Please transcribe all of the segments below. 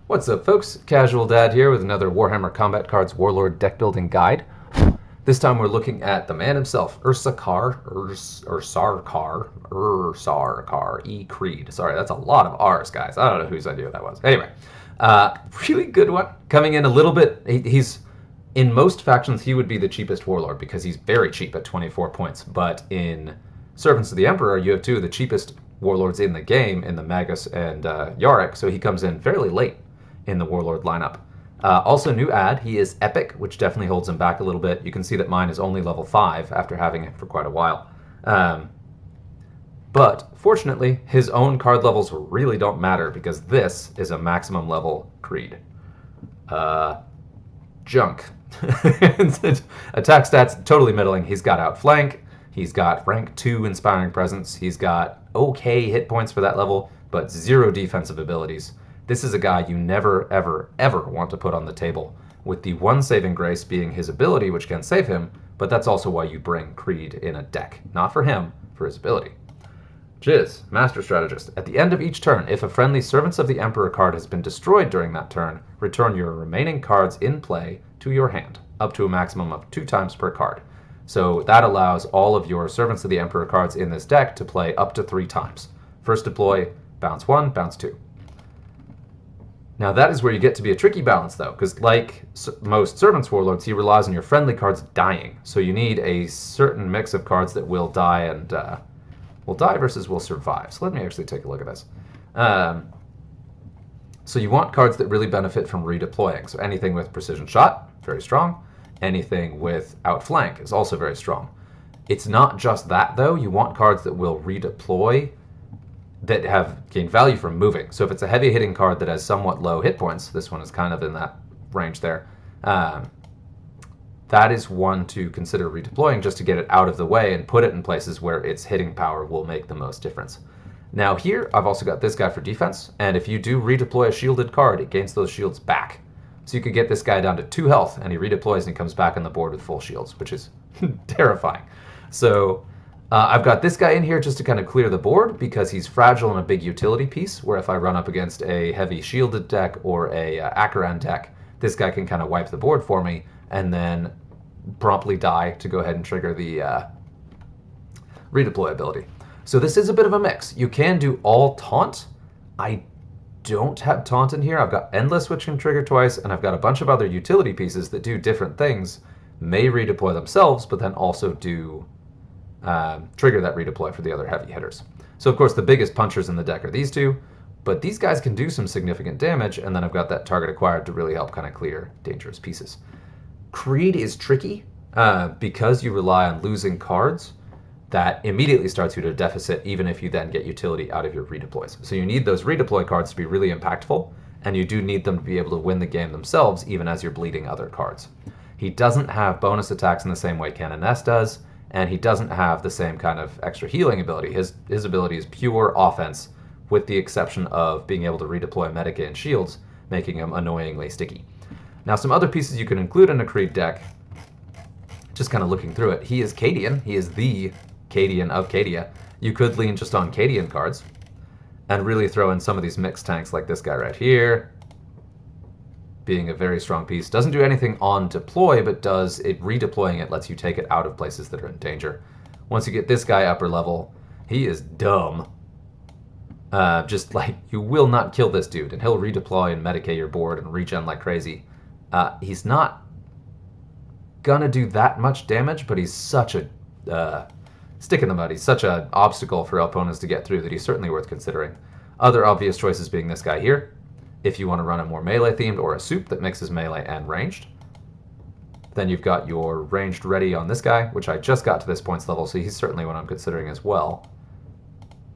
What's up, folks? Casual Dad here with another Warhammer Combat Cards Warlord deck building guide. This time we're looking at the man himself, Ursarkar E Creed. Sorry, that's a lot of R's, guys. I don't know whose idea that was. Anyway, really good one. Coming in a little bit, he's in most factions he would be the cheapest warlord because he's very cheap at 24 points. But in Servants of the Emperor, you have two of the cheapest warlords in the game in the Magus and Yarick, so he comes in fairly late in the warlord lineup. Also, new add, he is epic, which definitely holds him back a little bit. You can see that mine is only level 5 after having it for quite a while. But fortunately, his own card levels really don't matter because this is a maximum level Creed. Junk. Attack stats, totally middling. He's got outflank. He's got rank 2 inspiring presence. He's got okay hit points for that level, but 0 defensive abilities. This is a guy you never, ever, ever want to put on the table, with the one saving grace being his ability, which can save him, but that's also why you bring Creed in a deck. Not for him, for his ability. Jizz, Master Strategist. At the end of each turn, if a friendly Servants of the Emperor card has been destroyed during that turn, return your remaining cards in play to your hand, up to a maximum of 2 times per card. So that allows all of your Servants of the Emperor cards in this deck to play up to 3 times. First deploy, bounce 1, bounce 2. Now that is where you get to be a tricky balance, though, because like most Servants Warlords, he relies on your friendly cards dying. So you need a certain mix of cards that will die and will die versus will survive. So let me actually take a look at this. So you want cards that really benefit from redeploying. So anything with precision shot, very strong. Anything with outflank is also very strong. It's not just that, though. You want cards that will redeploy that have gained value from moving. So if it's a heavy hitting card that has somewhat low hit points, this one is kind of in that range there, that is one to consider redeploying just to get it out of the way and put it in places where its hitting power will make the most difference. Now here, I've also got this guy for defense, and if you do redeploy a shielded card, it gains those shields back. So you could get this guy down to 2 health, and he redeploys and he comes back on the board with full shields, which is terrifying. So I've got this guy in here just to kind of clear the board because he's fragile and a big utility piece, where if I run up against a heavy shielded deck or a Akaran deck, this guy can kind of wipe the board for me and then promptly die to go ahead and trigger the redeploy ability. So this is a bit of a mix. You can do all taunt. I don't have taunt in here. I've got endless, which can trigger twice, and I've got a bunch of other utility pieces that do different things, may redeploy themselves, but then also do trigger that redeploy for the other heavy hitters. So of course the biggest punchers in the deck are these two, but these guys can do some significant damage, and then I've got that target acquired to really help kind of clear dangerous pieces. Creed is tricky because you rely on losing cards. That immediately starts you to a deficit even if you then get utility out of your redeploys. So you need those redeploy cards to be really impactful, and you do need them to be able to win the game themselves even as you're bleeding other cards. He doesn't have bonus attacks in the same way Canon S does, and he doesn't have the same kind of extra healing ability. His ability is pure offense, with the exception of being able to redeploy Medica and shields, making him annoyingly sticky. Now some other pieces you can include in a Creed deck, just kind of looking through it, he is Cadian. He is the Cadian of Cadia. You could lean just on Cadian cards and really throw in some of these mixed tanks like this guy right here, being a very strong piece. Doesn't do anything on deploy, but does it redeploying it lets you take it out of places that are in danger. Once you get this guy upper level, he is dumb. Just like, you will not kill this dude, and he'll redeploy and medicate your board and regen like crazy. He's not gonna do that much damage, but he's such a stick in the mud. He's such an obstacle for opponents to get through that he's certainly worth considering. Other obvious choices being this guy here, if you want to run a more melee themed, or a soup that mixes melee and ranged. Then you've got your ranged ready on this guy, which I just got to this points level, so he's certainly one I'm considering as well.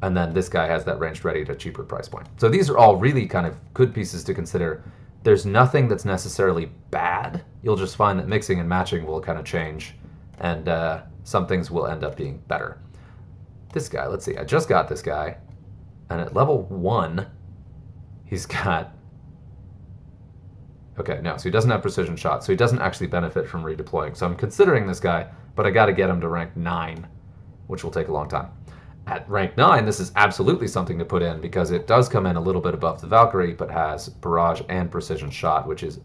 And then this guy has that ranged ready at a cheaper price point. So these are all really kind of good pieces to consider. There's nothing that's necessarily bad. You'll just find that mixing and matching will kind of change, and some things will end up being better. This guy, let's see, I just got this guy, and at level 1, he's got... Okay, no, so he doesn't have precision shot, so he doesn't actually benefit from redeploying. So I'm considering this guy, but I got to get him to rank 9, which will take a long time. At rank 9, this is absolutely something to put in because it does come in a little bit above the Valkyrie, but has barrage and precision shot, which is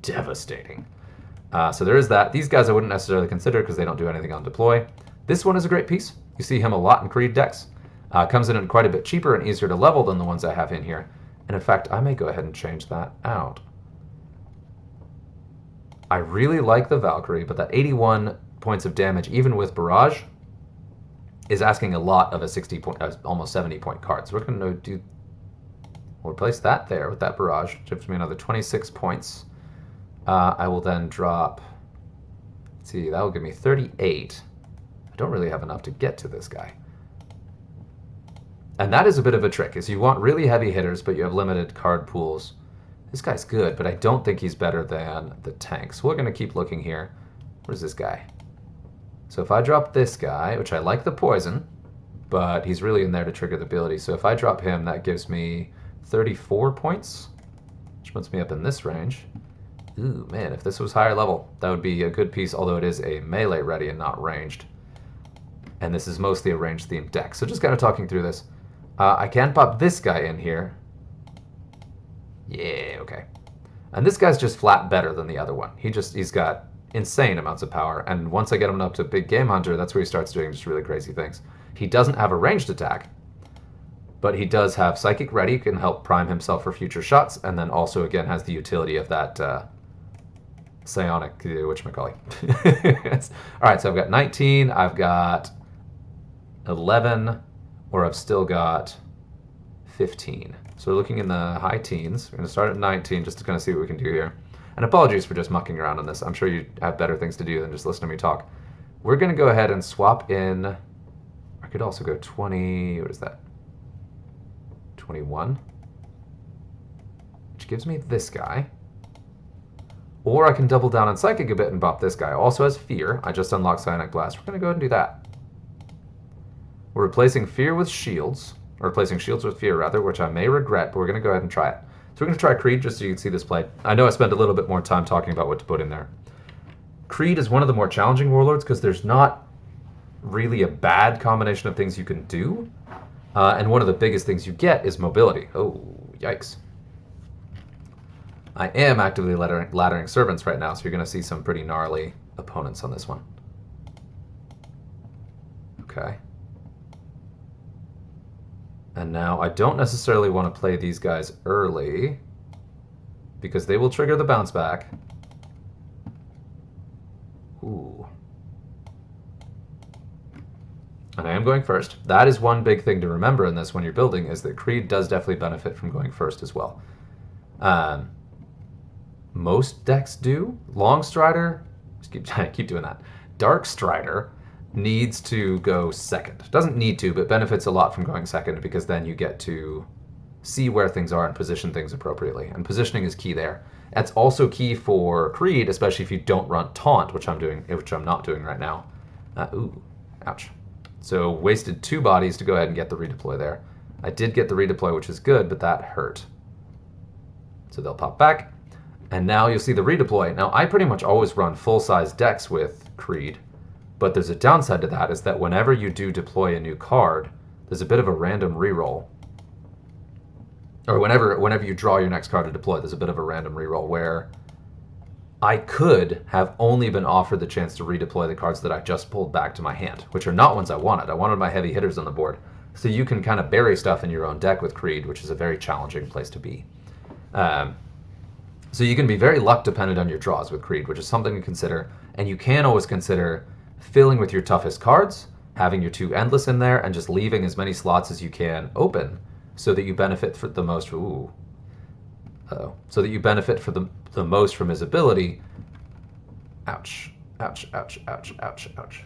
devastating. So there is that. These guys I wouldn't necessarily consider because they don't do anything on deploy. This one is a great piece. You see him a lot in Creed decks. Comes in quite a bit cheaper and easier to level than the ones I have in here. And in fact, I may go ahead and change that out. I really like the Valkyrie, but that 81 points of damage, even with barrage, is asking a lot of a 60 point, almost 70 point card. So we're going to we'll replace that there with that barrage, which gives me another 26 points. I will then drop, let's see, that will give me 38. I don't really have enough to get to this guy. And that is a bit of a trick, is you want really heavy hitters, but you have limited card pools. This guy's good, but I don't think he's better than the tank. So we're going to keep looking here. Where's this guy? So if I drop this guy, which I like the poison, but he's really in there to trigger the ability. So if I drop him, that gives me 34 points, which puts me up in this range. Ooh, man, if this was higher level, that would be a good piece, although it is a melee ready and not ranged. And this is mostly a ranged themed deck. So just kind of talking through this. I can pop this guy in here. Yeah, okay. And this guy's just flat better than the other one. He's got insane amounts of power, and once I get him up to Big Game Hunter, that's where he starts doing just really crazy things. He doesn't have a ranged attack, but he does have Psychic Ready, can help prime himself for future shots, and then also, again, has the utility of that psionic, whatchamacallit. Alright, so I've got 19, I've got 11, or I've still got 15. So we're looking in the high teens. We're going to start at 19 just to kind of see what we can do here. And apologies for just mucking around on this. I'm sure you have better things to do than just listen to me talk. We're going to go ahead and swap in. I could also go 20. What is that? 21. Which gives me this guy. Or I can double down on Psychic a bit and bop this guy. Also has Fear. I just unlocked Psionic Blast. We're going to go ahead and do that. We're replacing Fear with Shields. Or replacing Shields with Fear, rather, which I may regret, but we're going to go ahead and try it. So we're going to try Creed just so you can see this played. I know I spent a little bit more time talking about what to put in there. Creed is one of the more challenging warlords because there's not really a bad combination of things you can do. And one of the biggest things you get is mobility. Oh, yikes. I am actively laddering servants right now, so you're going to see some pretty gnarly opponents on this one. Okay. And now I don't necessarily want to play these guys early because they will trigger the bounce back. Ooh. And I am going first. That is one big thing to remember in this when you're building, is that Creed does definitely benefit from going first as well. Most decks do. Long Strider, I keep doing that. Dark Strider needs to go second. Doesn't need to, but benefits a lot from going second because then you get to see where things are and position things appropriately. And positioning is key there. That's also key for Creed, especially if you don't run Taunt, which I'm not doing right now. Ooh, ouch. So wasted 2 bodies to go ahead and get the redeploy there. I did get the redeploy, which is good, but that hurt. So they'll pop back. And now you'll see the redeploy. Now, I pretty much always run full-size decks with Creed. But there's a downside to that, is that whenever you do deploy a new card, there's a bit of a random reroll. Or whenever you draw your next card to deploy, there's a bit of a random reroll where I could have only been offered the chance to redeploy the cards that I just pulled back to my hand, which are not ones I wanted. I wanted my heavy hitters on the board. So you can kind of bury stuff in your own deck with Creed, which is a very challenging place to be. So you can be very luck dependent on your draws with Creed, which is something to consider. And you can always consider filling with your toughest cards, having your 2 endless in there, and just leaving as many slots as you can open so that you benefit for the most. Ooh. Uh-oh. So that you benefit for the most from his ability. Ouch. Ouch, ouch, ouch, ouch, ouch.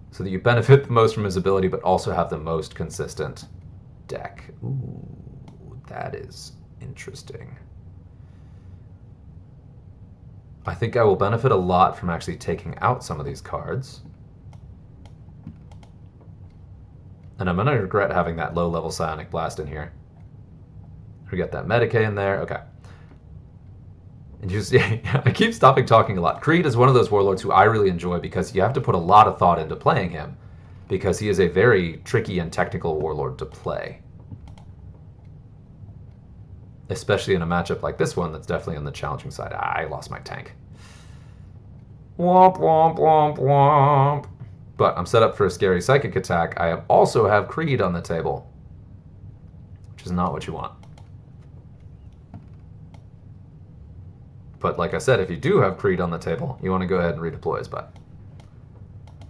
So that you benefit the most from his ability, but also have the most consistent deck. Ooh, that is interesting. I think I will benefit a lot from actually taking out some of these cards. And I'm going to regret having that low-level Psionic Blast in here. We got that Medicae in there. Okay. And you see, I keep stopping talking a lot. Creed is one of those warlords who I really enjoy because you have to put a lot of thought into playing him. because he is a very tricky and technical warlord to play. Especially in a matchup like this one that's definitely on the challenging side. I lost my tank. Womp, womp, womp, womp. But I'm set up for a scary psychic attack. I also have Creed on the table, which is not what you want. But like I said, if you do have Creed on the table, you want to go ahead and redeploy his butt.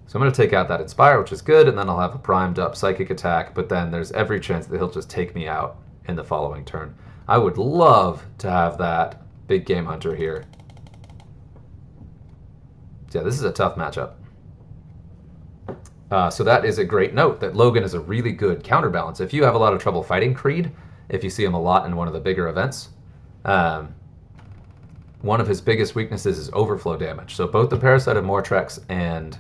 So I'm going to take out that Inspire, which is good, and then I'll have a primed up psychic attack, but then there's every chance that he'll just take me out in the following turn. I would love to have that big game hunter here. Yeah, this is a tough matchup. So that is a great note, that Logan is a really good counterbalance. If you have a lot of trouble fighting Creed, if you see him a lot in one of the bigger events, one of his biggest weaknesses is overflow damage. So both the Parasite of Mortrex and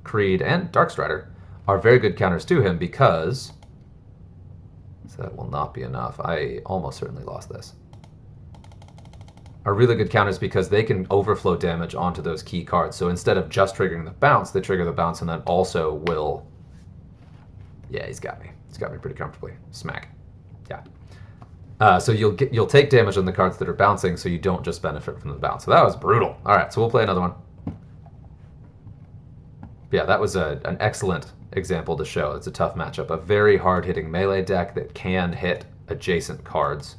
Creed and Darkstrider are very good counters to him because... So that will not be enough. I almost certainly lost this. Are really good counters because they can overflow damage onto those key cards. So instead of just triggering the bounce, they trigger the bounce and then also will... Yeah, he's got me. He's got me pretty comfortably. Smack. Yeah. So you'll take damage on the cards that are bouncing, so you don't just benefit from the bounce. So that was brutal. All right, so we'll play another one. Yeah, that was an excellent example to show. It's a tough matchup. A very hard-hitting melee deck that can hit adjacent cards.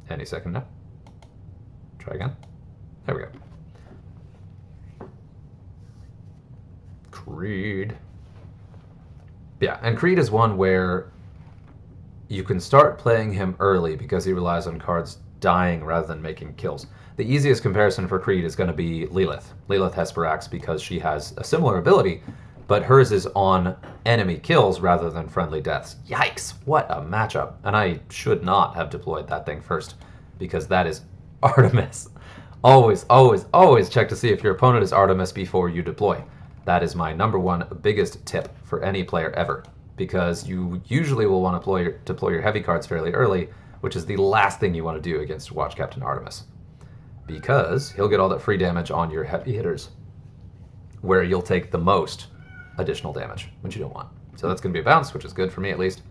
Any second now. Try again. There we go. Creed. Yeah, and Creed is one where you can start playing him early because he relies on cards dying rather than making kills. The easiest comparison for Creed is going to be Lilith. Lilith Hesperax, because she has a similar ability, but hers is on enemy kills rather than friendly deaths. Yikes, what a matchup. And I should not have deployed that thing first, because that is Artemis. Always, always, always check to see if your opponent is Artemis before you deploy. That is my #1 biggest tip for any player ever, because you usually will want to deploy your heavy cards fairly early, which is the last thing you want to do against Watch Captain Artemis, because he'll get all that free damage on your heavy hitters, where you'll take the most additional damage, which you don't want. So that's going to be a bounce, which is good for me at least.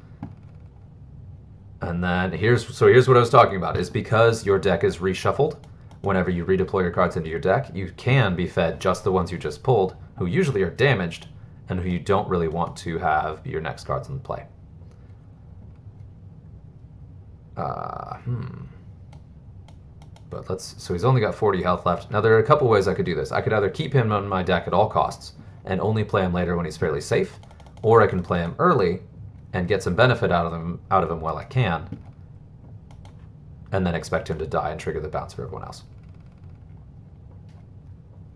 And then here's what I was talking about, is because your deck is reshuffled, whenever you redeploy your cards into your deck, you can be fed just the ones you just pulled, who usually are damaged, and who you don't really want to have be your next cards in the play. But so he's only got 40 health left. Now there are a couple ways I could do this. I could either keep him on my deck at all costs and only play him later when he's fairly safe, or I can play him early and get some benefit out of him while I can, and then expect him to die and trigger the bounce for everyone else.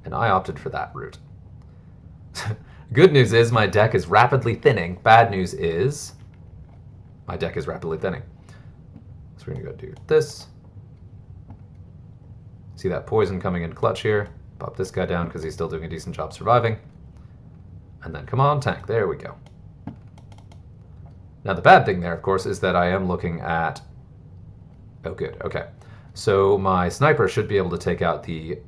And I opted for that route. Good news is my deck is rapidly thinning. Bad news is my deck is rapidly thinning. So we're going to go do this. See that poison coming in clutch here. Pop this guy down because he's still doing a decent job surviving. And then come on, tank. There we go. Now the bad thing there, of course, is that I am looking at... Oh, good. Okay. So my sniper should be able to take out the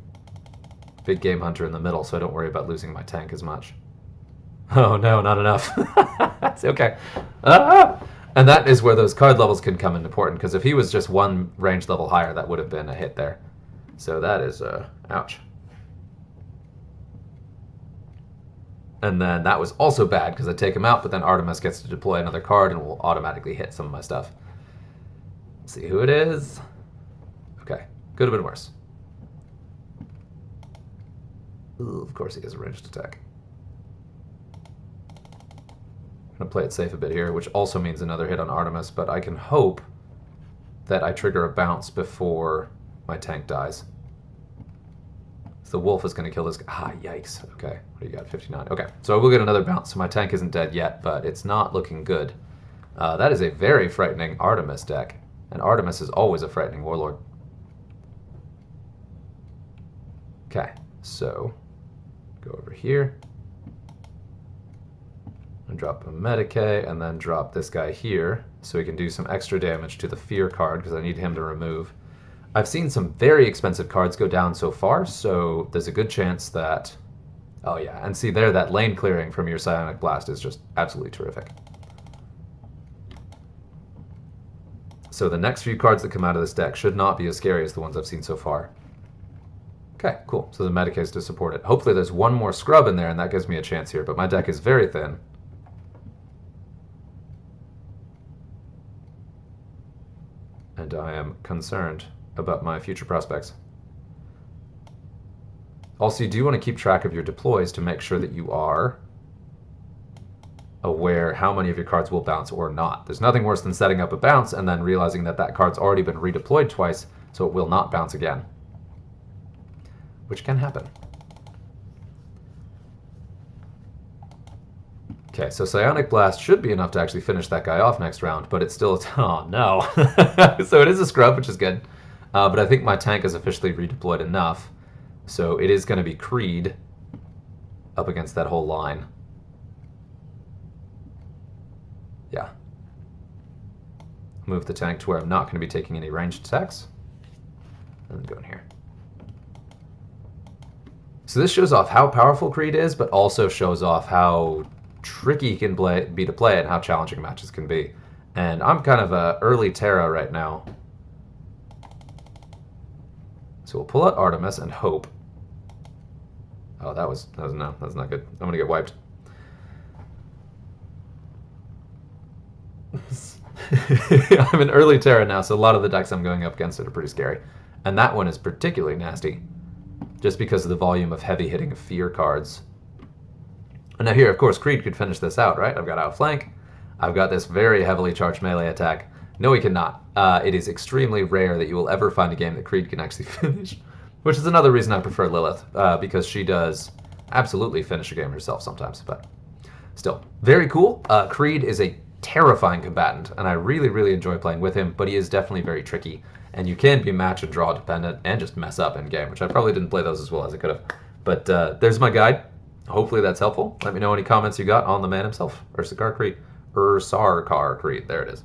big game hunter in the middle, so I don't worry about losing my tank as much. Oh, no, not enough. That's okay. Ah! And that is where those card levels can come in important, because if he was just one range level higher, that would have been a hit there. So that is, ouch. And then that was also bad, because I take him out, but then Artemis gets to deploy another card and will automatically hit some of my stuff. Let's see who it is. Okay, could have been worse. Ooh, of course he has a ranged attack. I'm going to play it safe a bit here, which also means another hit on Artemis, but I can hope that I trigger a bounce before my tank dies. So the wolf is going to kill this guy. Ah, yikes. Okay, what do you got? 59. Okay, so I will get another bounce, so my tank isn't dead yet, but it's not looking good. That is a very frightening Artemis deck, and Artemis is always a frightening warlord. Okay, so go over here. And drop a Medicae, and then drop this guy here, so he can do some extra damage to the Fear card, because I need him to remove I've seen some very expensive cards go down so far, so there's a good chance that... Oh yeah, and see there, that lane clearing from your Psionic Blast is just absolutely terrific. So the next few cards that come out of this deck should not be as scary as the ones I've seen so far. Okay, cool. So the Medic is to support it. Hopefully there's one more Scrub in there, and that gives me a chance here, but my deck is very thin. And I am concerned about my future prospects. Also, you do want to keep track of your deploys to make sure that you are aware how many of your cards will bounce or not. There's nothing worse than setting up a bounce and then realizing that that card's already been redeployed twice, so it will not bounce again. Which can happen. Okay, so Psionic Blast should be enough to actually finish that guy off next round, but it's still... Oh, no. So it is a Scrub, which is good. But I think my tank is officially redeployed enough. So it is going to be Creed up against that whole line. Yeah. Move the tank to where I'm not going to be taking any ranged attacks. And then go in here. So this shows off how powerful Creed is, but also shows off how tricky he can be to play and how challenging matches can be. And I'm kind of a early Terra right now. So we'll pull out Artemis and hope. Oh, that was no, that's not good. I'm gonna get wiped. I'm in early Terra now, so a lot of the decks I'm going up against are pretty scary. And that one is particularly nasty, just because of the volume of heavy hitting fear cards. And now here, of course, Creed could finish this out, right? I've got Outflank. I've got this very heavily charged melee attack. No, he cannot. It is extremely rare that you will ever find a game that Creed can actually finish, which is another reason I prefer Lilith, because she does absolutely finish a game herself sometimes, but still. Very cool. Creed is a terrifying combatant, and I really, really enjoy playing with him, but he is definitely very tricky, and you can be match and draw dependent and just mess up in game, which I probably didn't play those as well as I could have. But there's my guide. Hopefully that's helpful. Let me know any comments you got on the man himself, Ursarkar Creed. Ursarkar Creed. There it is.